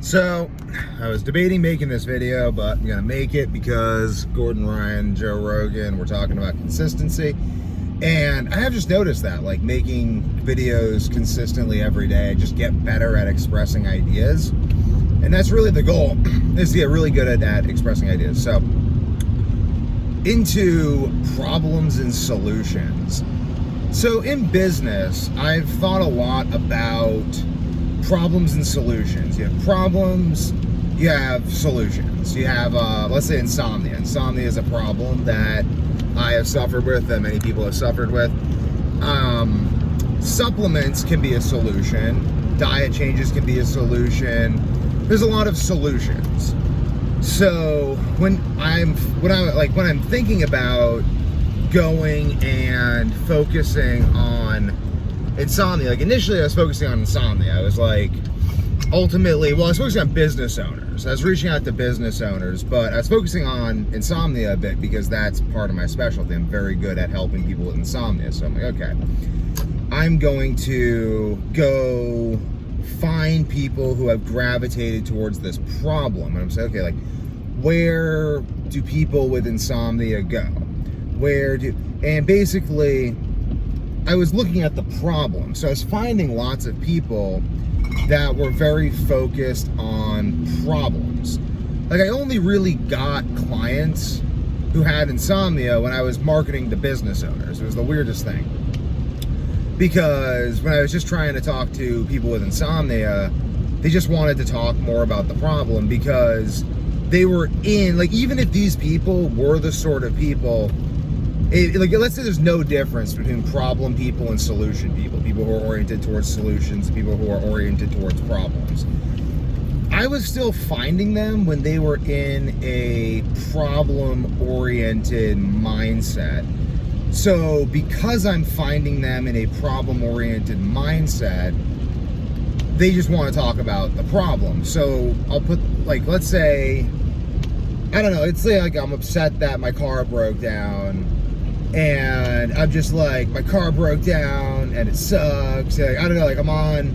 So, I was debating making this video, but I'm gonna make it because Gordon Ryan, Joe Rogan, we're talking about consistency. And I have just noticed that, like, making videos consistently every day, I just get better at expressing ideas. And that's really the goal, is to get really good at expressing ideas. So, into problems and solutions. So in business, I've thought a lot about problems and solutions. You have problems, you have solutions. You have, let's say, insomnia. Insomnia is a problem that I have suffered with, that many people have suffered with. Supplements can be a solution. Diet changes can be a solution. There's a lot of solutions. So when I'm thinking about going and focusing on insomnia, like initially I was focusing on insomnia. I was like, ultimately, well, I was focusing on business owners. I was reaching out to business owners, but I was focusing on insomnia a bit because that's part of my specialty. I'm very good at helping people with insomnia. So I'm like, okay, I'm going to go find people who have gravitated towards this problem. And I'm saying, okay, like, where do people with insomnia go? And basically, I was looking at the problem. So I was finding lots of people that were very focused on problems. Like, I only really got clients who had insomnia when I was marketing to business owners. It was the weirdest thing. Because when I was just trying to talk to people with insomnia, they just wanted to talk more about the problem because they were in, like, even if these people were the sort of people, like, let's say there's no difference between problem people and solution people, people who are oriented towards solutions and people who are oriented towards problems. I was still finding them when they were in a problem-oriented mindset. So because I'm finding them in a problem-oriented mindset, they just want to talk about the problem. So I'll put, like, let's say, I don't know, let's say, like, I'm upset that my car broke down, and I'm just like, my car broke down and it sucks. Like, I don't know, like, I'm on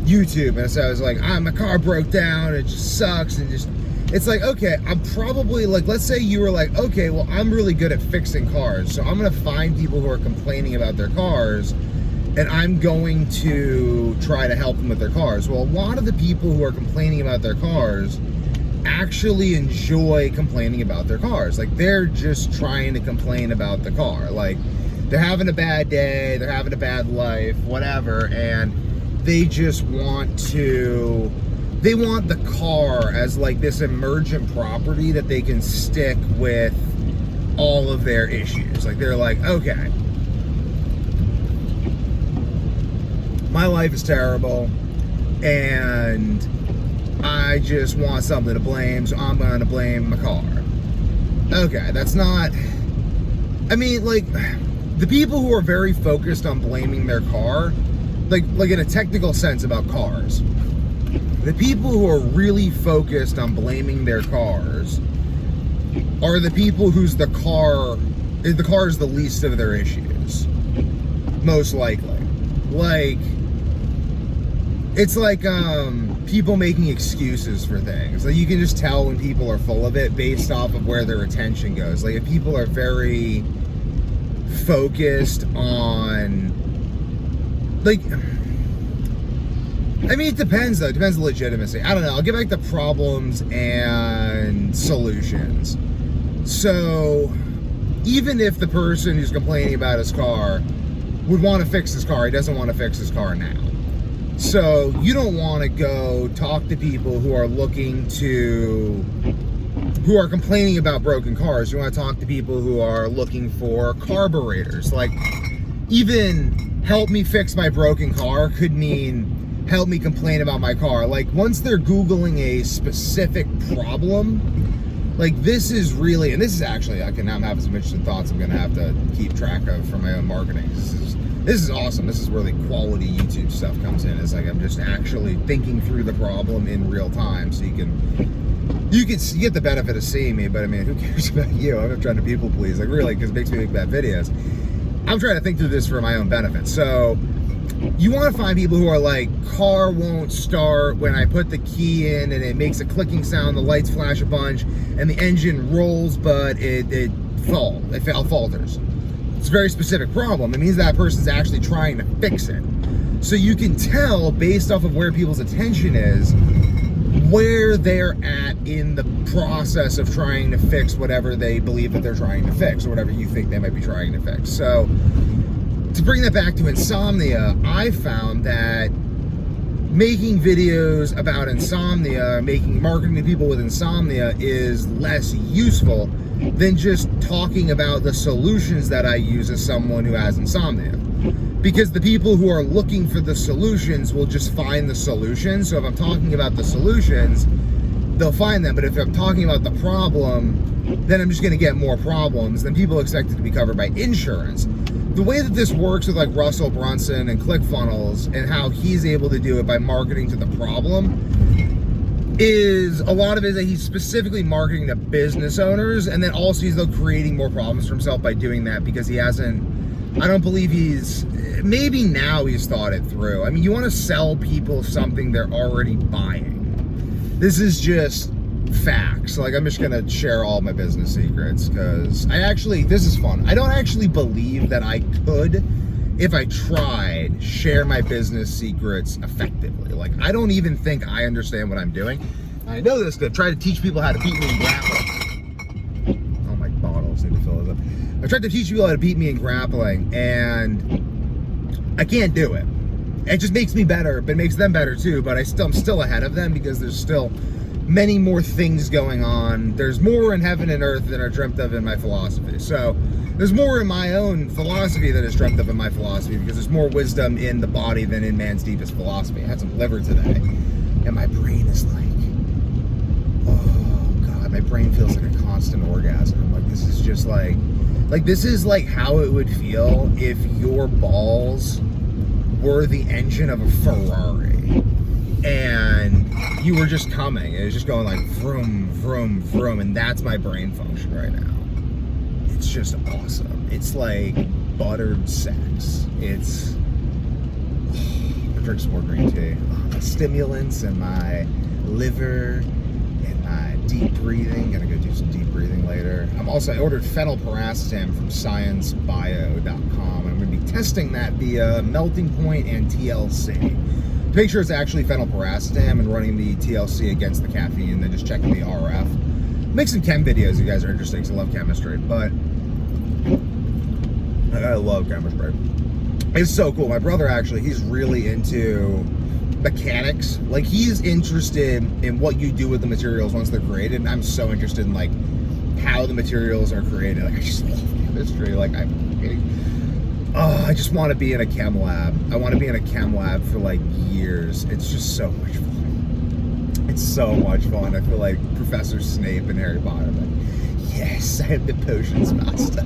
YouTube, and so I was like, my car broke down, it just sucks, and just, it's like, okay, I'm probably, like, let's say you were like, okay, well, I'm really good at fixing cars, so I'm gonna find people who are complaining about their cars, and I'm going to try to help them with their cars. Well, a lot of the people who are complaining about their cars actually enjoy complaining about their cars. Like, they're just trying to complain about the car. Like, they're having a bad day, they're having a bad life, whatever, and they just want the car as, like, this emergent property that they can stick with all of their issues. Like, they're like, okay, my life is terrible, and I just want something to blame, so I'm going to blame my car. Okay, that's not, I mean, like, the people who are very focused on blaming their car, like in a technical sense about cars, the people who are really focused on blaming their cars are the people whose the car is the least of their issues, most likely. Like, it's like people making excuses for things. Like, you can just tell when people are full of it based off of where their attention goes. Like, if people are very focused on, like, I mean, it depends, though. It depends on legitimacy. I don't know. I'll get back to problems and solutions. So, even if the person who's complaining about his car would want to fix his car, he doesn't want to fix his car now. So, you don't want to go talk to people who are complaining about broken cars. You want to talk to people who are looking for carburetors. Like, even help me fix my broken car could mean help me complain about my car. Like, once they're Googling a specific problem, like, this is really, and this is actually, I'm having some interesting thoughts I'm going to have to keep track of for my own marketing. This is awesome. This is where the quality YouTube stuff comes in. It's like, I'm just actually thinking through the problem in real time, so you get the benefit of seeing me, but I mean, who cares about you? I'm not trying to people please, like, really, because it makes me make bad videos. I'm trying to think through this for my own benefit. So you want to find people who are like, car won't start when I put the key in and it makes a clicking sound, the lights flash a bunch, and the engine rolls, but it falters. It's a very specific problem. It means that person's actually trying to fix it. So you can tell based off of where people's attention is, where they're at in the process of trying to fix whatever they believe that they're trying to fix, or whatever you think they might be trying to fix. So to bring that back to insomnia, I found that making videos about insomnia, marketing to people with insomnia is less useful than just talking about the solutions that I use as someone who has insomnia. Because the people who are looking for the solutions will just find the solutions. So if I'm talking about the solutions, they'll find them. But if I'm talking about the problem, then I'm just going to get more problems. Then people expect it to be covered by insurance. The way that this works with like Russell Brunson and ClickFunnels and how he's able to do it by marketing to the problem is a lot of it is that he's specifically marketing to business owners, and then also he's creating more problems for himself by doing that because he hasn't, I don't believe maybe now he's thought it through. I mean, you want to sell people something they're already buying. This is just facts. Like, I'm just gonna share all my business secrets because this is fun. I don't actually believe that I could, if I tried, share my business secrets effectively. Like, I don't even think I understand what I'm doing. I know this because I try to teach people how to beat me in grappling. Oh, my bottles need to fill this up. I tried to teach people how to beat me in grappling, and I can't do it. It just makes me better, but it makes them better too. But I'm still ahead of them because there's still many more things going on. There's more in heaven and earth than are dreamt of in my philosophy. So there's more in my own philosophy than is dreamt of in my philosophy, because there's more wisdom in the body than in man's deepest philosophy. I had some liver today, and my brain is like, oh God, my brain feels like a constant orgasm. Like, this is just like this is like how it would feel if your balls were the engine of a Ferrari and you were just coming. It was just going like vroom, vroom, vroom, and that's my brain function right now. It's just awesome. It's like buttered sex. It's, I drink some more green tea. My stimulants and my liver and my deep breathing. Gonna go do some deep breathing later. I ordered phenylpiracetam from sciencebio.com, and I'm gonna be testing that via Melting Point and TLC. To make sure it's actually phenylpiracetam and running the TLC against the caffeine, and then just checking the RF. Make some chem videos if you guys are interested, because I love chemistry, but I love chemistry. It's so cool. My brother actually, he's really into mechanics. Like, he's interested in what you do with the materials once they're created, and I'm so interested in like how the materials are created. Like, I just love chemistry. Like, I just want to be in a chem lab. I want to be in a chem lab for like years. It's just so much fun. It's so much fun. I feel like Professor Snape in Harry Potter. I'm like, yes, I am the potions master.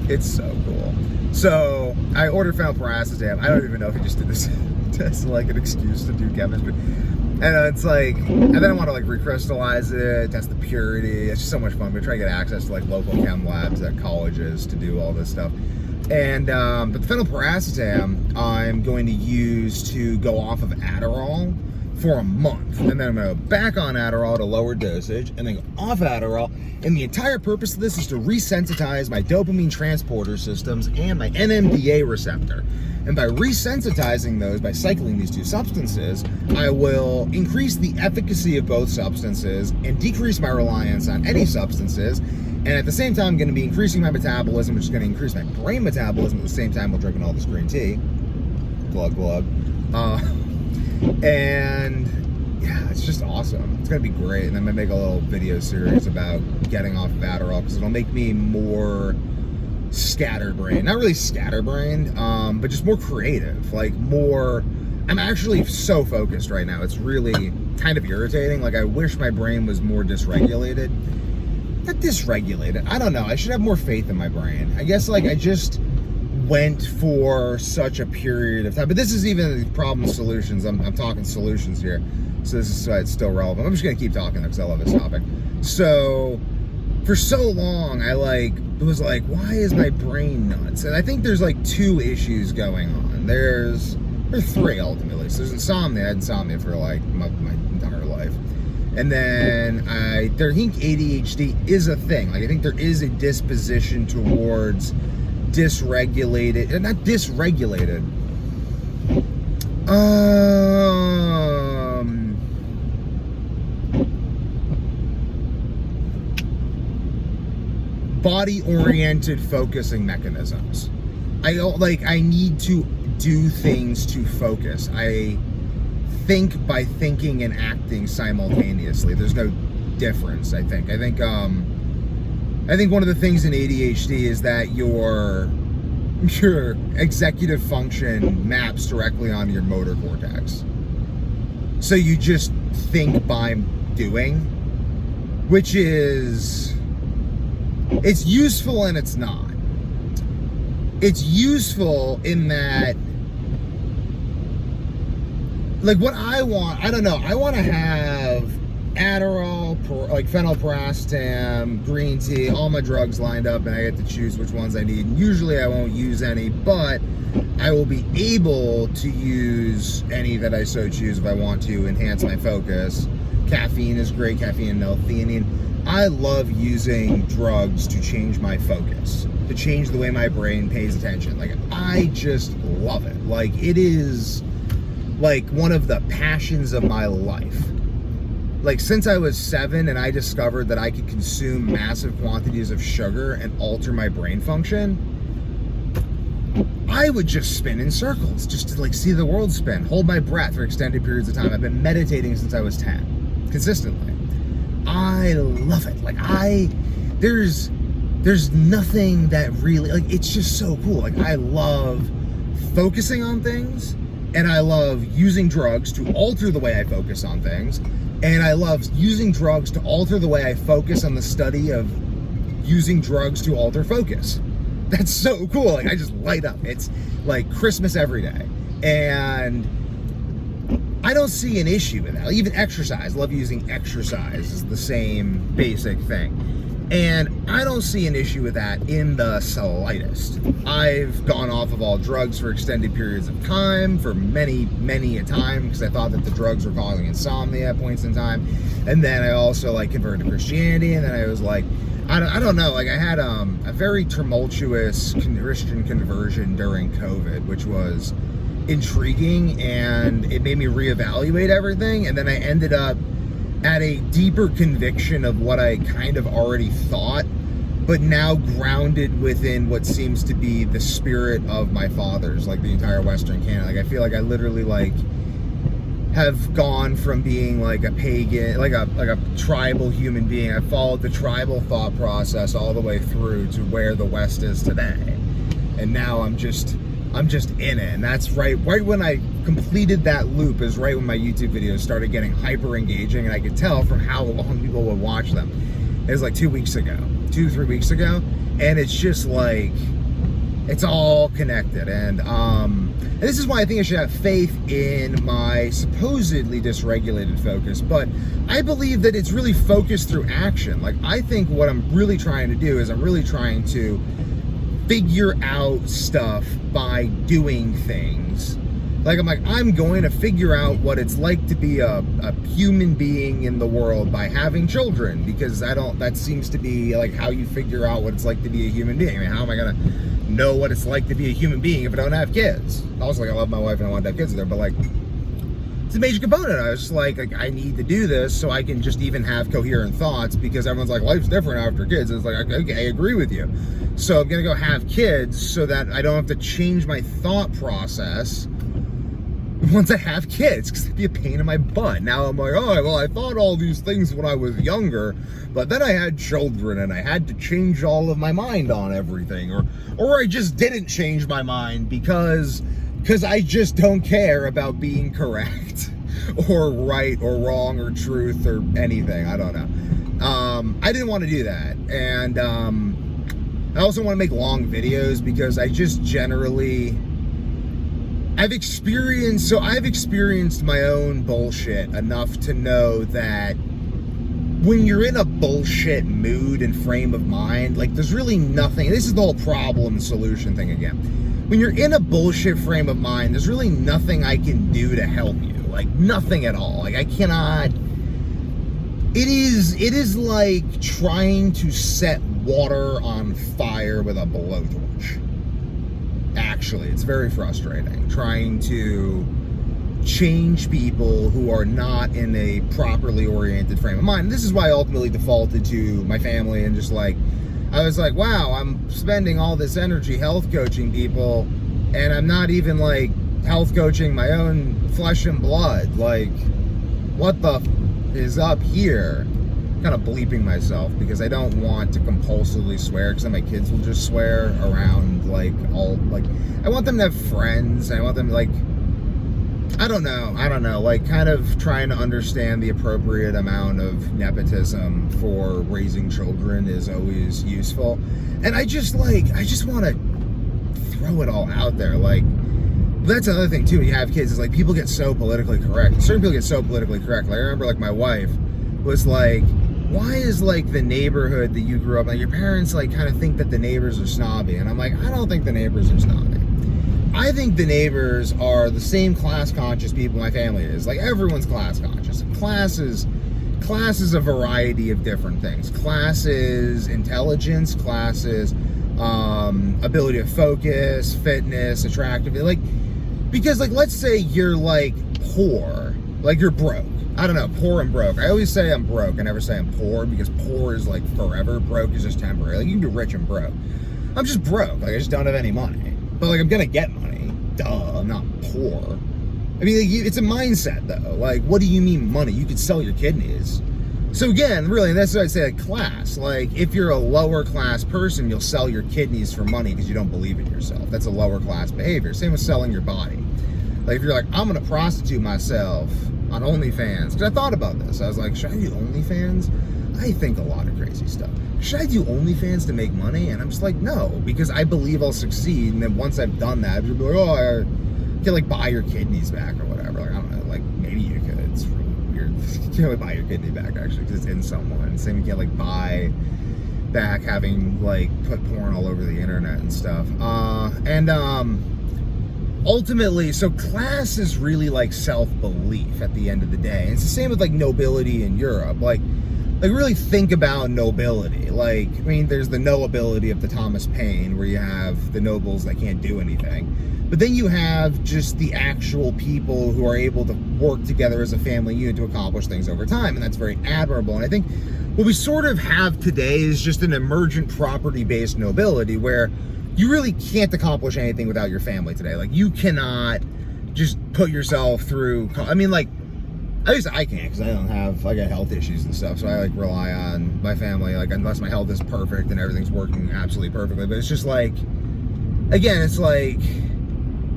It's so cool. So I ordered phenylpiracetam. I don't even know if he just did this just like an excuse to do chemistry. And it's like, and then I want to like recrystallize it, test the purity. It's just so much fun. I'm gonna try to get access to like local chem labs at colleges to do all this stuff. And but the phenylpiracetam I'm going to use to go off of Adderall for a month, and then I'm going to go back on Adderall at a lower dosage, and then go off Adderall. And the entire purpose of this is to resensitize my dopamine transporter systems and my NMDA receptor. And by resensitizing those, by cycling these two substances, I will increase the efficacy of both substances and decrease my reliance on any substances. And at the same time, I'm going to be increasing my metabolism, which is going to increase my brain metabolism at the same time while drinking all this green tea. Glug, glug. And yeah, it's just awesome. It's going to be great. And I'm going to make a little video series about getting off of Adderall, because it'll make me more scatterbrained. Not really scatterbrained, but just more creative. Like, more... I'm actually so focused right now. It's really kind of irritating. Like, I wish my brain was more dysregulated. Not dysregulated. I don't know. I should have more faith in my brain. I guess, like, I just went for such a period of time. But this is even the problem solutions. I'm talking solutions here. So this is why it's still relevant. I'm just going to keep talking because I love this topic. So for so long, I was like, why is my brain nuts? And I think there's like two issues going on. There's or 3 ultimately. So there's insomnia. I had insomnia for like my entire life. And then I think ADHD is a thing. Like I think there is a disposition towards dysregulated, not dysregulated. Body-oriented focusing mechanisms. I need to do things to focus. I think by thinking and acting simultaneously. There's no difference, I think. I think one of the things in ADHD is that your executive function maps directly onto your motor cortex. So you just think by doing, which is, it's useful and it's not. It's useful in that, like what I want, I don't know, I want to have Adderall, like phenylpirastam, green tea, all my drugs lined up, and I get to choose which ones I need. And usually I won't use any, but I will be able to use any that I so choose if I want to enhance my focus. Caffeine is great, caffeine and L-theanine. I love using drugs to change my focus, to change the way my brain pays attention. Like, I just love it. Like, it is like one of the passions of my life. Like, since I was 7 and I discovered that I could consume massive quantities of sugar and alter my brain function, I would just spin in circles just to like see the world spin, hold my breath for extended periods of time. I've been meditating since I was 10, consistently. I love it. Like, there's nothing that really, like, it's just so cool. Like, I love focusing on things, and I love using drugs to alter the way I focus on things, and I love using drugs to alter the way I focus on the study of using drugs to alter focus. That's so cool. Like, I just light up. It's like Christmas every day. And I don't see an issue with that. Even exercise, love using exercise is the same basic thing. And I don't see an issue with that in the slightest. I've gone off of all drugs for extended periods of time, for many a time, because I thought that the drugs were causing insomnia at points in time. And then I also like converted to Christianity, and then I was like, I don't know, like I had a very tumultuous Christian conversion during COVID, which was intriguing, and it made me reevaluate everything. And then I ended up at a deeper conviction of what I kind of already thought, but now grounded within what seems to be the spirit of my fathers, like the entire Western canon. Like, I feel like I literally like have gone from being like a pagan, like a tribal human being. I followed the tribal thought process all the way through to where the West is today, and now I'm just in it. And that's right when I completed that loop is right when my YouTube videos started getting hyper engaging, and I could tell from how long people would watch them. It was like 2 weeks ago, 2-3 weeks ago, and it's just like, it's all connected. And this is why I think I should have faith in my supposedly dysregulated focus, but I believe that it's really focused through action. Like, I think what I'm really trying to do is I'm really trying to figure out stuff by doing things. Like, I'm going to figure out what it's like to be a human being in the world by having children, because that seems to be like how you figure out what it's like to be a human being. I mean, how am I gonna know what it's like to be a human being if I don't have kids? Also, like, I love my wife and I want to have kids with her, but like, it's a major component. I was just like I need to do this so I can just even have coherent thoughts, because everyone's like, life's different after kids. And it's like, okay, I agree with you. So I'm gonna go have kids so that I don't have to change my thought process once I have kids, because it'd be a pain in my butt. Now I'm like, oh, well, I thought all these things when I was younger, but then I had children and I had to change all of my mind on everything, or I just didn't change my mind because I just don't care about being correct or right or wrong or truth or anything. I don't know. I didn't want to do that. And I also want to make long videos because I just generally, I've experienced my own bullshit enough to know that when you're in a bullshit mood and frame of mind, like, there's really nothing. This is the whole problem solution thing again. when you're in a bullshit frame of mind, there's really nothing I can do to help you. Like, nothing at all. Like, I cannot. It is like trying to set water on fire with a blowtorch. Actually, it's very frustrating. Trying to change people who are not in a properly oriented frame of mind. And this is why I ultimately defaulted to my family and just like, I was like, wow, I'm spending all this energy health coaching people, and I'm not even like health coaching my own flesh and blood. Like, what the is up here? Kind of bleeping myself because I don't want to compulsively swear, because then my kids will just swear around like all, like, I want them to have friends. I want them to, like, I don't know, like, kind of trying to understand the appropriate amount of nepotism for raising children is always useful. And I just want to throw it all out there. Like, that's another thing too, when you have kids, is like, people get so politically correct. Certain people get so politically correct. Like, I remember, like, my wife was like, why is, like, the neighborhood that you grew up in, like, your parents, like, kind of think that the neighbors are snobby? And I'm like, I don't think the neighbors are snobby. I think the neighbors are the same class conscious people my family is. Like, everyone's class conscious. Class is a variety of different things. Class is intelligence, class is ability to focus, fitness, attractiveness. Like, because, like, let's say you're, like, poor, like, you're broke. I don't know, poor and broke. I always say I'm broke. I never say I'm poor, because poor is like forever. Broke is just temporary. Like, you can be rich and broke. I'm just broke. Like, I just don't have any money. But, like, I'm gonna get money. Duh, I'm not poor. I mean, like, it's a mindset, though. Like, what do you mean money? You could sell your kidneys. So again, really, that's what I'd say, like, class. Like, if you're a lower class person, you'll sell your kidneys for money because you don't believe in yourself. That's a lower class behavior. Same with selling your body. Like, if you're like, I'm gonna prostitute myself on OnlyFans, because I thought about this. I was like, should I do OnlyFans? I think a lot of crazy stuff. Should I do OnlyFans to make money? And I'm just like, no, because I believe I'll succeed. And then once I've done that, you'll be like, oh, I can, like, buy your kidneys back or whatever. Like, I don't know, like, maybe you could. It's really weird. You can't really buy your kidney back, actually, because it's in someone. Same, you can't, like, buy back having, like, put porn all over the internet and stuff. Ultimately, so class is really like self-belief at the end of the day. And it's the same with, like, nobility in Europe. Like really think about nobility. Like, I mean, there's the nobility of the Thomas Paine, where you have the nobles that can't do anything. But then you have just the actual people who are able to work together as a family unit to accomplish things over time. And that's very admirable. And I think what we sort of have today is just an emergent property-based nobility, where you really can't accomplish anything without your family today. Like, you cannot just put yourself through, I mean, like, at least I can't, because I got health issues and stuff, so I, like, rely on my family, like, unless my health is perfect and everything's working absolutely perfectly. But it's just like, again, it's like,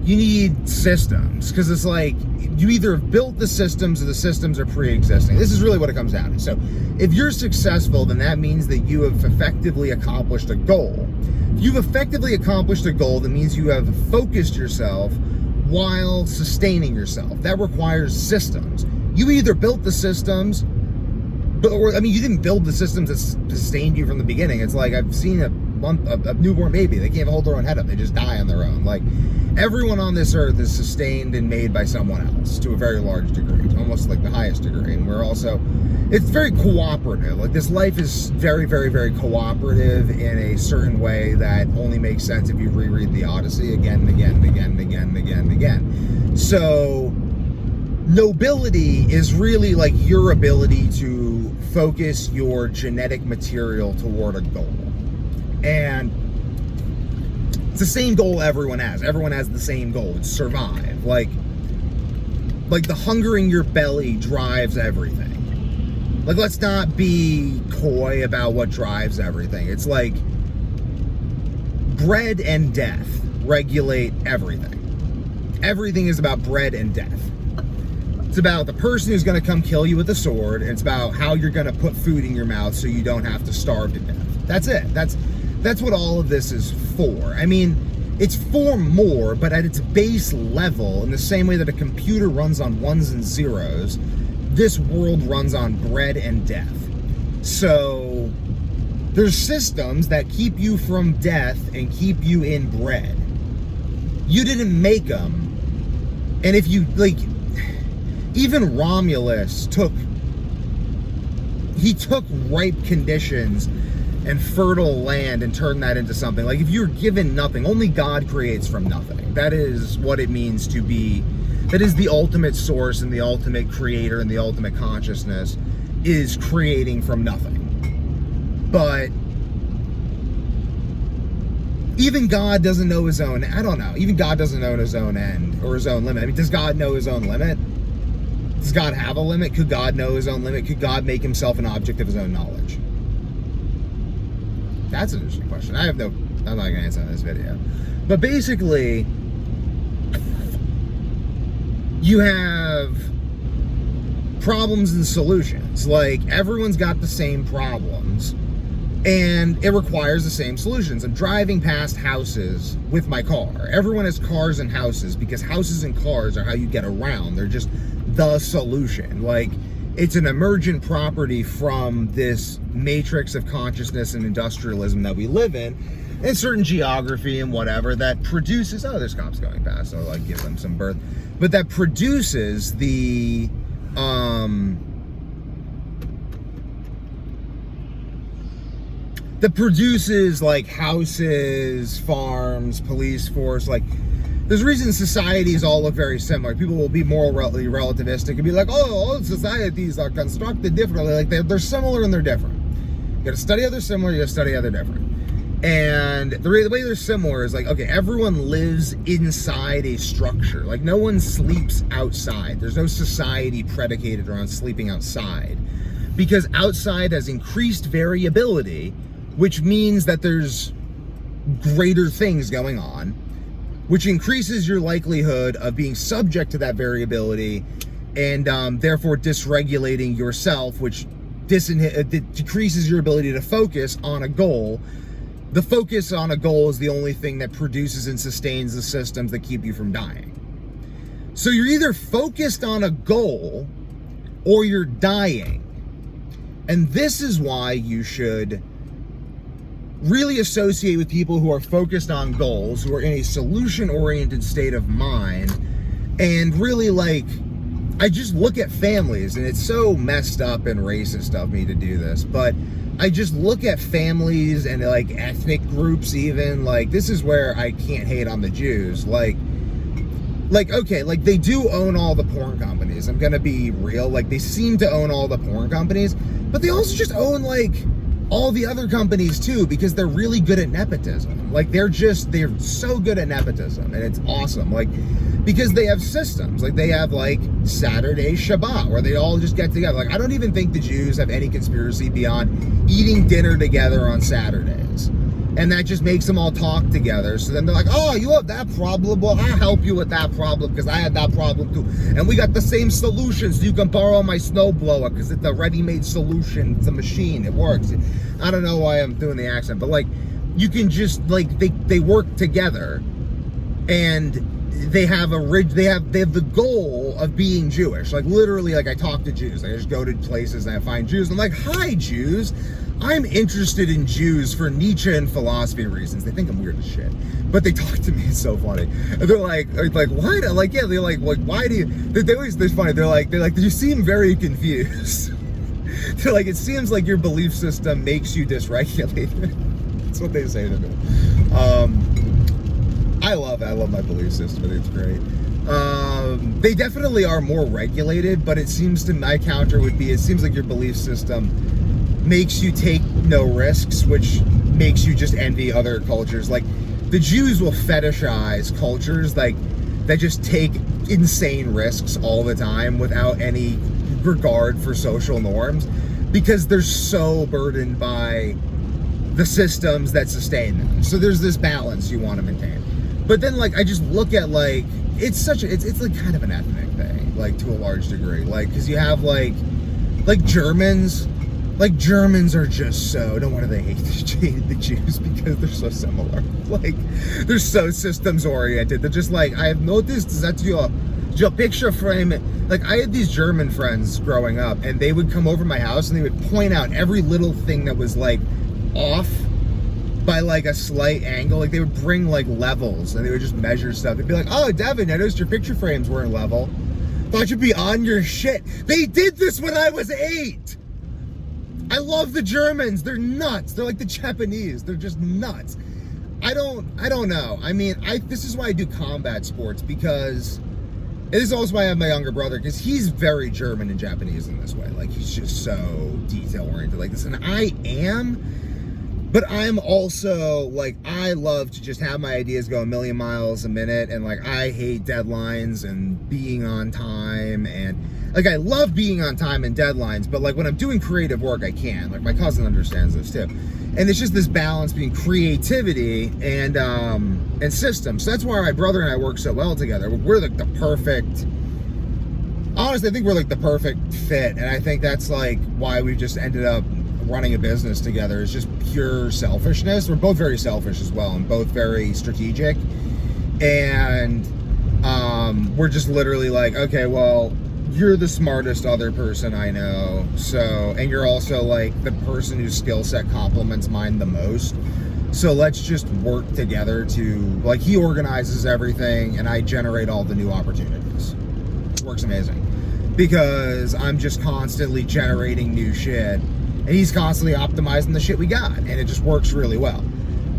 you need systems, because it's like, you either have built the systems or the systems are pre-existing. This is really what it comes down to. So if you're successful, then that means that you have effectively accomplished a goal. If you've effectively accomplished a goal, that means you have focused yourself while sustaining yourself. That requires systems. You either built the systems, or, I mean, you didn't build the systems that sustained you from the beginning. It's like, I've seen a newborn baby. They can't hold their own head up. They just die on their own. Like, everyone on this earth is sustained and made by someone else to a very large degree, almost like the highest degree. And we're also, it's very cooperative. Like, this life is very, very, very cooperative in a certain way that only makes sense if you reread the Odyssey again and again and again and again and again and again. So nobility is really like your ability to focus your genetic material toward a goal. And it's the same goal everyone has. Everyone has the same goal. It's survive. Like the hunger in your belly drives everything. Like, let's not be coy about what drives everything. It's like bread and death regulate everything. Everything is about bread and death. It's about the person who's going to come kill you with a sword, and it's about how you're going to put food in your mouth so you don't have to starve to death. That's it. That's what all of this is for. I mean, it's for more, but at its base level, in the same way that a computer runs on ones and zeros, this world runs on bread and death. So there's systems that keep you from death and keep you in bread. You didn't make them. And if you, like, even Romulus took ripe conditions and fertile land and turned that into something. Like, if you're given nothing, only God creates from nothing. That is what it means to be, that is the ultimate source and the ultimate creator and the ultimate consciousness, is creating from nothing. But even God doesn't know his own, I don't know, even God doesn't know his own end or his own limit. I mean, does God know his own limit? Does God have a limit? Could God know his own limit? Could God make himself an object of his own knowledge? That's an interesting question. I'm not going to answer in this video. But basically, you have problems and solutions. Like, everyone's got the same problems, and it requires the same solutions. I'm driving past houses with my car. Everyone has cars and houses because houses and cars are how you get around. They're just the solution. Like, it's an emergent property from this matrix of consciousness and industrialism that we live in, and certain geography and whatever that produces, oh, there's cops going past, so I'll, like, give them some birth. But that produces the, like, houses, farms, police force. Like, there's reasons societies all look very similar. People will be morally relativistic and be like, oh, all societies are constructed differently. Like, they're similar and they're different. You gotta study how they're similar, you gotta study how they're different. And the way they're similar is, like, okay, everyone lives inside a structure. Like, no one sleeps outside. There's no society predicated around sleeping outside, because outside has increased variability, which means that there's greater things going on, which increases your likelihood of being subject to that variability, and therefore dysregulating yourself, which decreases your ability to focus on a goal. The focus on a goal is the only thing that produces and sustains the systems that keep you from dying. So you're either focused on a goal or you're dying. And this is why you should really associate with people who are focused on goals, who are in a solution-oriented state of mind, and really, like, I just look at families, and it's so messed up and racist of me to do this, but I just look at families and, like, ethnic groups even. Like, this is where I can't hate on the Jews. Like, okay, like, they do own all the porn companies. I'm gonna be real. Like, they seem to own all the porn companies, but they also just own, like, all the other companies too, because they're really good at nepotism. Like, they're so good at nepotism, and it's awesome. Like, because they have systems. Like, they have, like, Saturday Shabbat, where they all just get together. Like, I don't even think the Jews have any conspiracy beyond eating dinner together on Saturdays. And that just makes them all talk together. So then they're like, oh, you have that problem? Well, I'll help you with that problem, because I had that problem too. And we got the same solutions. You can borrow my snowblower, because it's a ready-made solution. It's a machine. It works. I don't know why I'm doing the accent, but, like, you can just, like, they work together, and they have the goal of being Jewish. Like, literally, like, I talk to Jews. I just go to places and I find Jews. And I'm like, hi, Jews. I'm interested in Jews for Nietzsche and philosophy reasons. They think I'm weird as shit, but they talk to me. It's so funny. And they're like, why? Like, yeah, they're like, why do you? They always, they're funny. They're like, you seem very confused. They're like, it seems like your belief system makes you dysregulated. That's what they say to me. I love my belief system. I think it's great. They definitely are more regulated, but it seems to, my counter would be, it seems like your belief system makes you take no risks, which makes you just envy other cultures. Like, the Jews will fetishize cultures, like, that just take insane risks all the time without any regard for social norms, because they're so burdened by the systems that sustain them. So there's this balance you want to maintain. But then, like, I just look at, like, it's like kind of an ethnic thing, like, to a large degree. Like, because you have, like Germans. Like, Germans are just so, no wonder they hate the Jews, because they're so similar. Like, they're so systems oriented. They're just like, I have noticed that your picture frame. Like, I had these German friends growing up, and they would come over my house and they would point out every little thing that was, like, off by like a slight angle. Like they would bring like levels and they would just measure stuff. They'd be like, oh, Devin, I noticed your picture frames weren't level. Thought you'd be on your shit. They did this when I was 8. I love the Germans. They're nuts. They're like the Japanese. They're just nuts. I don't know. I mean, this is why I do combat sports, because this is also why I have my younger brother, because he's very German and Japanese in this way. Like, he's just so detail-oriented like this. And I am, but I'm also, like, I love to just have my ideas go a million miles a minute, and, like, I hate deadlines and being on time, and, like, I love being on time and deadlines, but, like, when I'm doing creative work, I can't. Like, my cousin understands this, too. And it's just this balance between creativity and systems. So that's why my brother and I work so well together. We're like the perfect, honestly, I think we're like the perfect fit. And I think that's like why we just ended up running a business together. It's just pure selfishness. We're both very selfish as well, and both very strategic. And we're just literally like, okay, well, you're the smartest other person I know, so, and you're also like the person whose skill set complements mine the most, so let's just work together to, like, he organizes everything and I generate all the new opportunities. It works amazing, because I'm just constantly generating new shit and he's constantly optimizing the shit we got, and it just works really well.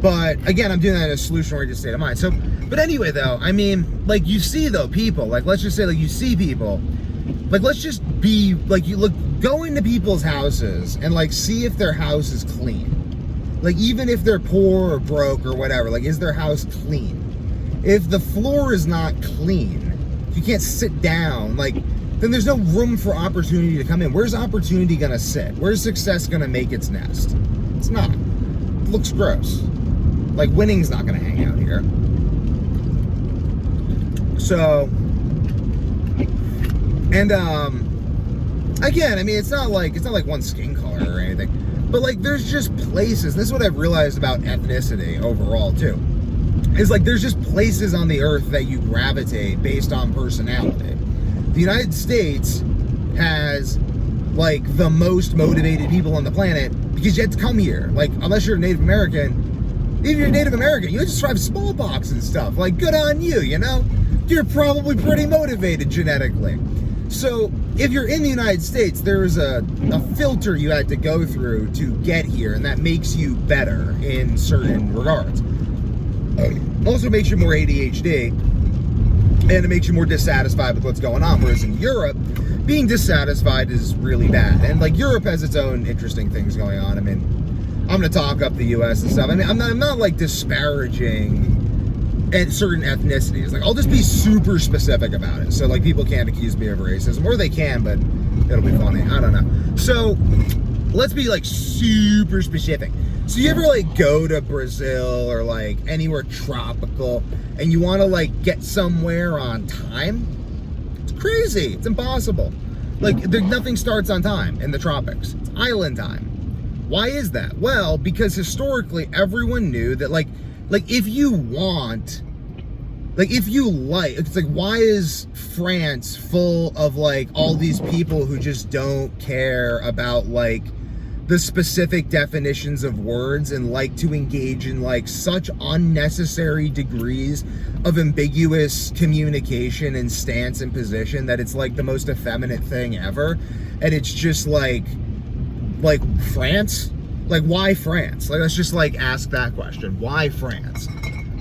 But again, I'm doing that in a solution-oriented state of mind. So, but anyway though, I mean, like, you see though people, like, let's just say, like, you see people, like, let's just be, like, you look, go into people's houses and, like, see if their house is clean. Like, even if they're poor or broke or whatever, like, is their house clean? If the floor is not clean, if you can't sit down, like, then there's no room for opportunity to come in. Where's opportunity gonna sit? Where's success gonna make its nest? It's not. It looks gross. Like, winning's not gonna hang out here. So, and again, I mean, it's not like one skin color or anything, but like, there's just places. This is what I've realized about ethnicity overall too. Is like, there's just places on the earth that you gravitate based on personality. The United States has like the most motivated people on the planet because you have to come here. Like, unless you're a Native American, if you're a Native American, you just survive smallpox and stuff. Like, good on you, you know? You're probably pretty motivated genetically. So if you're in the United States, there's a filter you had to go through to get here, and that makes you better in certain regards. Also makes you more ADHD, and it makes you more dissatisfied with what's going on. Whereas in Europe, being dissatisfied is really bad. And like, Europe has its own interesting things going on. I mean, I'm going to talk up the US and stuff. I mean, I'm not like disparaging and certain ethnicities. Like, I'll just be super specific about it, so like people can't accuse me of racism, or they can, but it'll be funny. I don't know. So let's be like super specific. So you ever like go to Brazil or like anywhere tropical and you want to like get somewhere on time? It's crazy. It's impossible. Like, nothing starts on time in the tropics. It's island time. Why is that? Well, because historically everyone knew that like if you want, like, if you like, it's like, why is France full of like all these people who just don't care about like the specific definitions of words and like to engage in like such unnecessary degrees of ambiguous communication and stance and position that it's like the most effeminate thing ever? And it's just like France? Like, why France? Like, let's just like ask that question. Why France?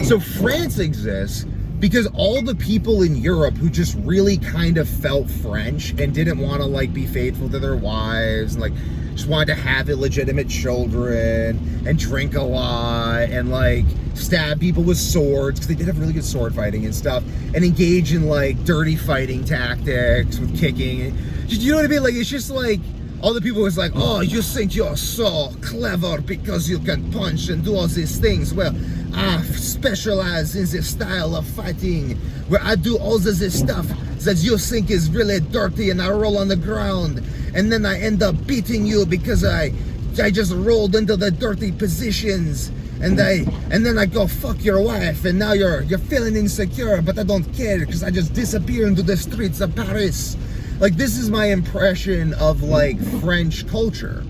So France exists because all the people in Europe who just really kind of felt French and didn't want to like be faithful to their wives and like just wanted to have illegitimate children and drink a lot and like stab people with swords, because they did have really good sword fighting and stuff, and engage in like dirty fighting tactics with kicking. You know what I mean? Like, it's just like, all the people was like, oh, you think you're so clever because you can punch and do all these things. Well, I specialize in this style of fighting where I do all of this stuff that you think is really dirty, and I roll on the ground and then I end up beating you because I just rolled into the dirty positions, and then I go fuck your wife, and now you're feeling insecure, but I don't care because I just disappear into the streets of Paris. Like, this is my impression of like French culture.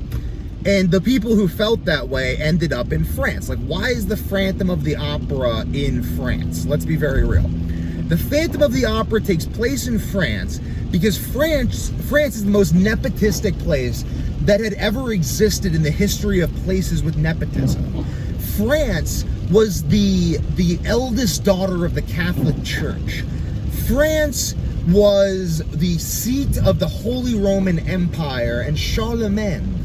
And the people who felt that way ended up in France. Like, why is the Phantom of the Opera in France? Let's be very real. The Phantom of the Opera takes place in France because France is the most nepotistic place that had ever existed in the history of places with nepotism. France was the eldest daughter of the Catholic Church. France was the seat of the Holy Roman Empire and Charlemagne.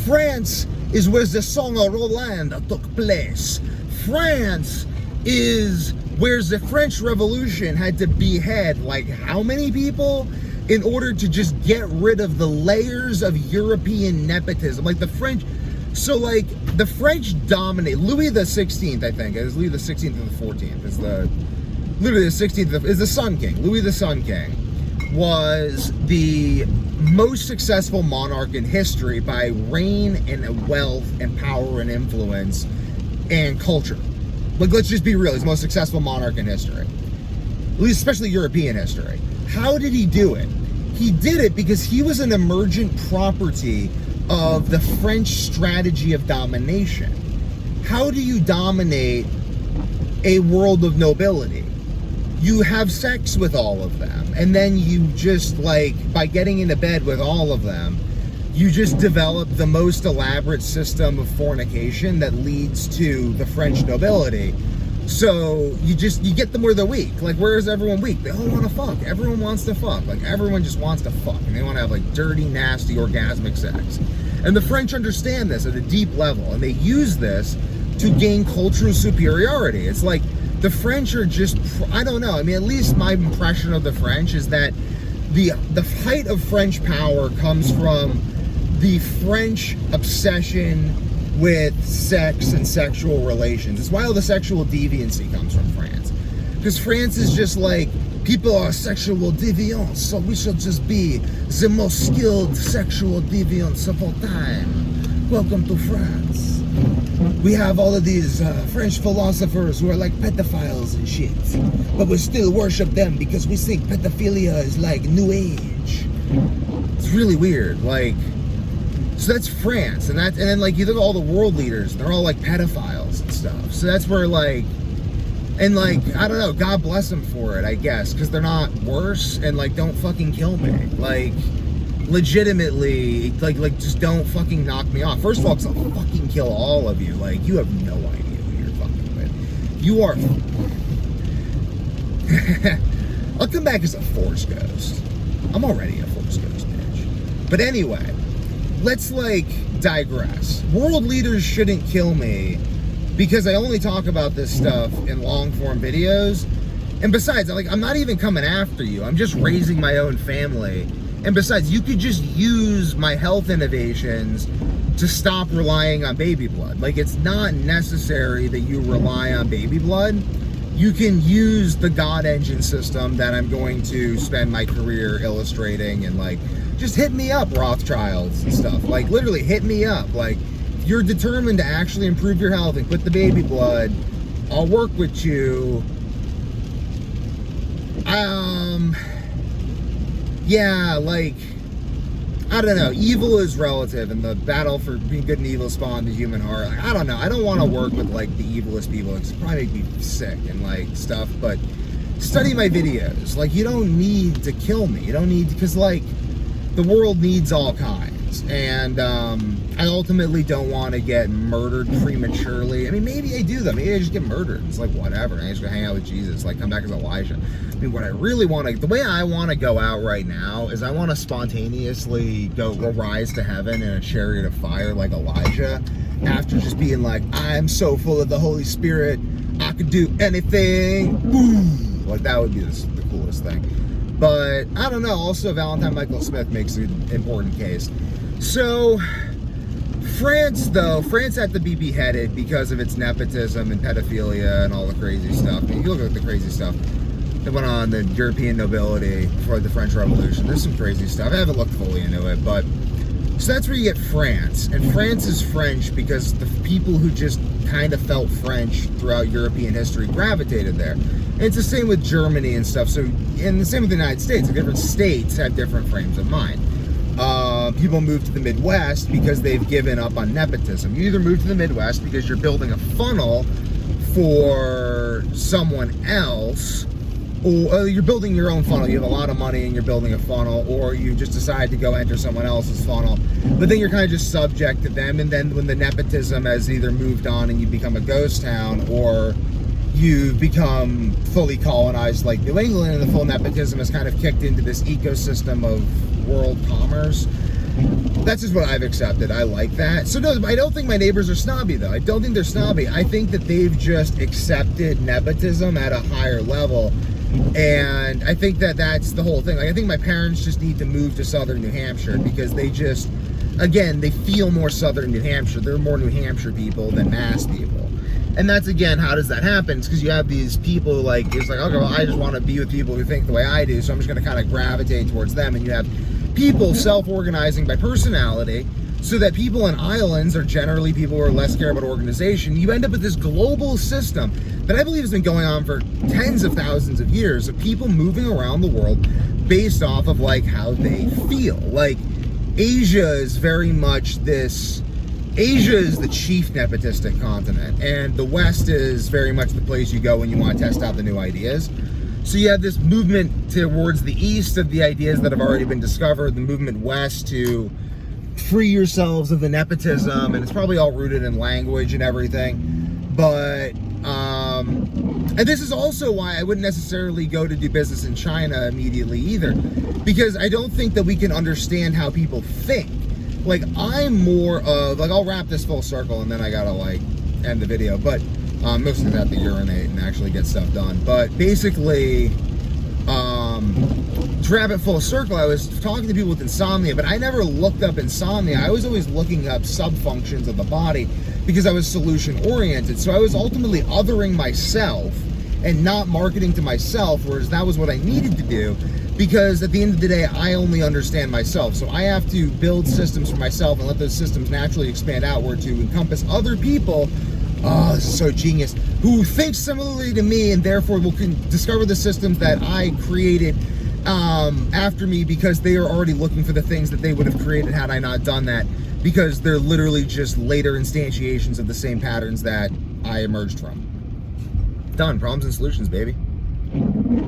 France is where the Song of Roland took place. France is where the French Revolution had to behead, like, how many people in order to just get rid of the layers of European nepotism? Like, the French, so, like, the French dominate. Louis the 16th, I think, is Louis the 16th and the 14th, is the, Louis the 16th is the Sun King. Louis the Sun King was the most successful monarch in history by reign and wealth and power and influence and culture. Like, let's just be real, he's the most successful monarch in history, at least especially European history. How did he do it? He did it because he was an emergent property of the French strategy of domination. How do you dominate a world of nobility? You have sex with all of them, and then you just, like, by getting into bed with all of them, you just develop the most elaborate system of fornication that leads to the French nobility. So you get them where they're weak. Like, where is everyone weak? They all want to fuck. Everyone wants to fuck. Like, everyone just wants to fuck, and they want to have, like, dirty, nasty, orgasmic sex. And the French understand this at a deep level, and they use this to gain cultural superiority. It's like, the French are just, I don't know, I mean, at least my impression of the French is that the height of French power comes from the French obsession with sex and sexual relations. It's why all the sexual deviancy comes from France. Because France is just like, people are sexual deviants, so we should just be the most skilled sexual deviants of all time. Welcome to France. We have all of these French philosophers who are like pedophiles and shit, but we still worship them because we think pedophilia is like new age. It's really weird. Like, so that's France, and then, like, you look at all the world leaders, they're all like pedophiles and stuff. So that's where, like, and, like, I don't know, God bless them for it, I guess, because they're not worse, and, like, don't fucking kill me. Like, legitimately, like just don't fucking knock me off. First of all, because I'll fucking kill all of you. Like, you have no idea who you're fucking with. You are I'll come back as a Force Ghost. I'm already a Force Ghost, bitch. But anyway, let's, like, digress. World leaders shouldn't kill me because I only talk about this stuff in long form videos. And besides, like, I'm not even coming after you. I'm just raising my own family. And besides, you could just use my health innovations to stop relying on baby blood. Like, it's not necessary that you rely on baby blood. You can use the God engine system that I'm going to spend my career illustrating, and, like, just hit me up, Rothschilds and stuff. Like, literally hit me up. Like, if you're determined to actually improve your health and quit the baby blood, I'll work with you. Yeah, like, I don't know, evil is relative, and the battle for being good and evil spawned the human heart. Like, I don't know, I don't want to work with, like, the evilest people. It's probably make me sick and, like, stuff, but study my videos. Like, you don't need to kill me. You don't need to, because, like, the world needs all kinds, and I ultimately don't want to get murdered prematurely. I mean, maybe I do though. Maybe I just get murdered. It's like, whatever. I just go hang out with Jesus, like, come back as Elijah. I mean, what I really want to, the way I want to go out right now is I want to spontaneously go rise to heaven in a chariot of fire like Elijah, after just being like, I'm so full of the Holy Spirit, I could do anything. Boom! Like, that would be the coolest thing. But I don't know. Also, Valentine Michael Smith makes an important case. So, France, though, France had to be beheaded because of its nepotism and pedophilia and all the crazy stuff. I mean, you look at the crazy stuff that went on the European nobility before the French Revolution. There's some crazy stuff. I haven't looked fully into it, but so that's where you get France. And France is French because the people who just kind of felt French throughout European history gravitated there. And it's the same with Germany and stuff. So, and the same with the United States. The different states have different frames of mind. people move to the Midwest because they've given up on nepotism. You either move to the Midwest because you're building a funnel for someone else, or you're building your own funnel. You have a lot of money and you're building a funnel, or you just decide to go enter someone else's funnel, but then you're kind of just subject to them. And then when the nepotism has either moved on and you become a ghost town, or you've become fully colonized like New England and the full nepotism has kind of kicked into this ecosystem of world commerce. That's just what I've accepted. I like that. So no, I don't think my neighbors are snobby though. I don't think they're snobby. I think that they've just accepted nepotism at a higher level. And I think that that's the whole thing. Like, I think my parents just need to move to southern New Hampshire because they just, again, they feel more southern New Hampshire. They're more New Hampshire people than Mass people. And that's, again, how does that happen? It's because you have these people like, it's like, okay, well, I just want to be with people who think the way I do, so I'm just going to kind of gravitate towards them. And you have people self-organizing by personality, so that people in islands are generally people who are less care about organization. You end up with this global system that I believe has been going on for tens of thousands of years of people moving around the world based off of like how they feel. Like Asia is very much this, Asia is the chief nepotistic continent, and the West is very much the place you go when you want to test out the new ideas. So you have this movement towards the east of the ideas that have already been discovered, the movement west to free yourselves of the nepotism, and it's probably all rooted in language and everything. But and this is also why I wouldn't necessarily go to do business in China immediately either, because I don't think that we can understand how people think. Like, I'm more of, like, I'll wrap this full circle and then I gotta like end the video, but mostly that to urinate and actually get stuff done. But basically, to wrap it full circle, I was talking to people with insomnia, but I never looked up insomnia. I was always looking up subfunctions of the body because I was solution oriented. So I was ultimately othering myself and not marketing to myself, whereas that was what I needed to do, because at the end of the day, I only understand myself. So I have to build systems for myself and let those systems naturally expand outward to encompass other people. Oh, this is so genius. Who think similarly to me and therefore will discover the systems that I created after me, because they are already looking for the things that they would have created had I not done that, because they're literally just later instantiations of the same patterns that I emerged from. Done. Problems and solutions, baby.